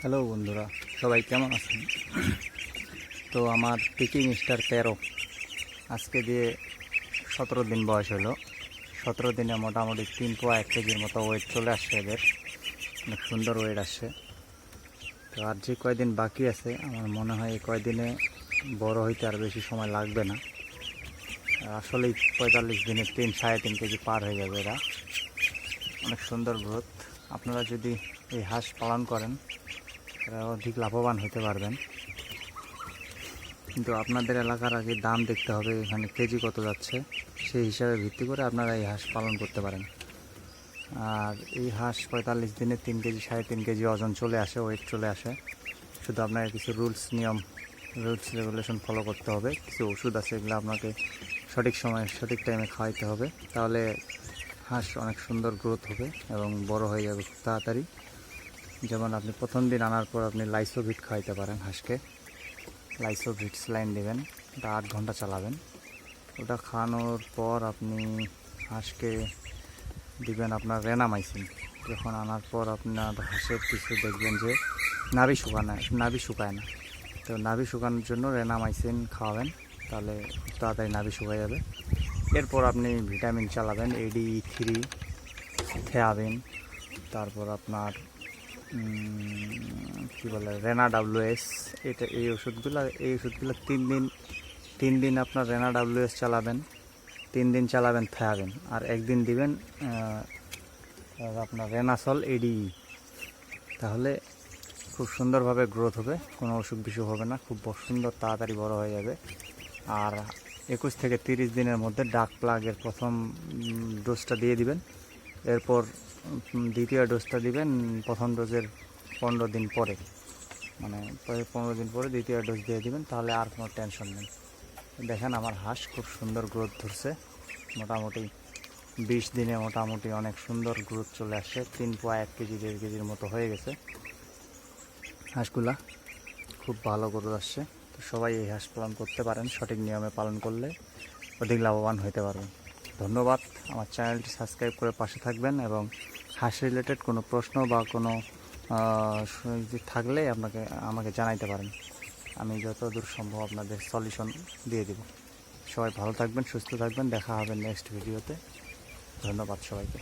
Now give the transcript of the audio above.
Hello বন্ধুরা, সবাই কেমন আছেন? তো আমার পিকিং স্টার 13 আজকে দিয়ে 17 দিন বয়স হলো। 17 দিনে মোটামুটি 3.1 কেজির মতো ওয়েট চলে আসছে। এদের অনেক সুন্দর ওয়েট আসছে। তো আর যে কয়দিন বাকি আছে, আমার মনে হয় এই কয়দিনে বড় হইতে আর বেশি সময় লাগবে না। আসলেই 45 দিনে 3-3.5 কেজি পার হয়ে যাবে। এরা অনেক সুন্দর গ্রোথ। আপনারা যদি এই হাঁস পালন করেন, এরা অধিক লাভবান হতে পারবেন। কিন্তু আপনাদের এলাকার আগে দাম দেখতে হবে, এখানে কেজি কত যাচ্ছে, সেই হিসাবে ভিত্তি করে আপনারা এই হাঁস পালন করতে পারেন। আর এই হাঁস 45 দিনে 3 কেজি 3.5 কেজি ওজন চলে আসে, ওয়েট চলে আসে। শুধু আপনাকে কিছু রুলস রেগুলেশন ফলো করতে হবে। কিছু ওষুধ আছে, এগুলো আপনাকে সঠিক সময়ে সঠিক টাইমে খাওয়াইতে হবে। তাহলে হাঁস অনেক সুন্দর গ্রোথ হবে এবং বড় হয়ে যাবে খুব তাড়াতাড়ি। যেমন আপনি প্রথম দিন আনার পর আপনি লাইসোভিট খাওয়াইতে পারেন হাঁসকে। লাইসোভিট স্যালাইন দেবেন, ওটা 8 ঘন্টা চালাবেন। ওটা খাওয়ানোর পর আপনি হাঁসকে দিবেন আপনার রেনামাইসিন। যখন আনার পর আপনার হাঁসের কিছু দেখবেন যে নাভি শুকায় না, তো নাভি শুকানোর জন্য রেনামাইসিন খাওয়াবেন, তাহলে খুব তাড়াতাড়ি নাভি শুকায় যাবে। এরপর আপনি ভিটামিন চালাবেন, ADE3, থেয়াবিন, তারপর আপনার কী বলে রেনা WS। এই ওষুধগুলো 3 দিন আপনার রেনা WS চালাবেন, 3 দিন চালাবেন থেয়াবিন, আর একদিন দিবেন আপনার রেনাসল ADE। তাহলে খুব সুন্দরভাবে গ্রোথ হবে, কোনো অসুখ বিসুখ হবে না, খুব সুন্দর তাড়াতাড়ি বড় হয়ে যাবে। আর 21 থেকে 30 দিনের মধ্যে ডাক প্লাগের প্রথম ডোজটা দিয়ে দিবেন। এরপর দ্বিতীয় ডোজটা দিবেন প্রথম ডোজের 15 দিন পরে, মানে 15 দিন পরে দ্বিতীয় ডোজ দিয়ে দিবেন। তাহলে আর কোনো টেনশন নেই। দেখেন আমার হাঁস খুব সুন্দর গ্রোথ ধরছে। মোটামুটি 20 দিনে মোটামুটি অনেক সুন্দর গ্রোথ চলে আসছে। 3.1 কেজি 1.5 কেজির মতো হয়ে গেছে হাঁসগুলা। খুব ভালো গ্রোথ আসছে। তো সবাই এই হাঁস পালন করতে পারেন, সঠিক নিয়মে পালন করলে অধিক লাভবান হতে পারবেন। ধন্যবাদ। আমার চ্যানেলটি সাবস্ক্রাইব করে পাশে থাকবেন এবং হাঁস রিলেটেড কোনো প্রশ্ন বা কোনো থাকলে আমাকে জানাইতে পারেন। আমি যতদূর সম্ভব আপনাদের সলিউশন দিয়ে দেব। সবাই ভালো থাকবেন, সুস্থ থাকবেন। দেখা হবে নেক্সট ভিডিওতে। ধন্যবাদ সবাইকে।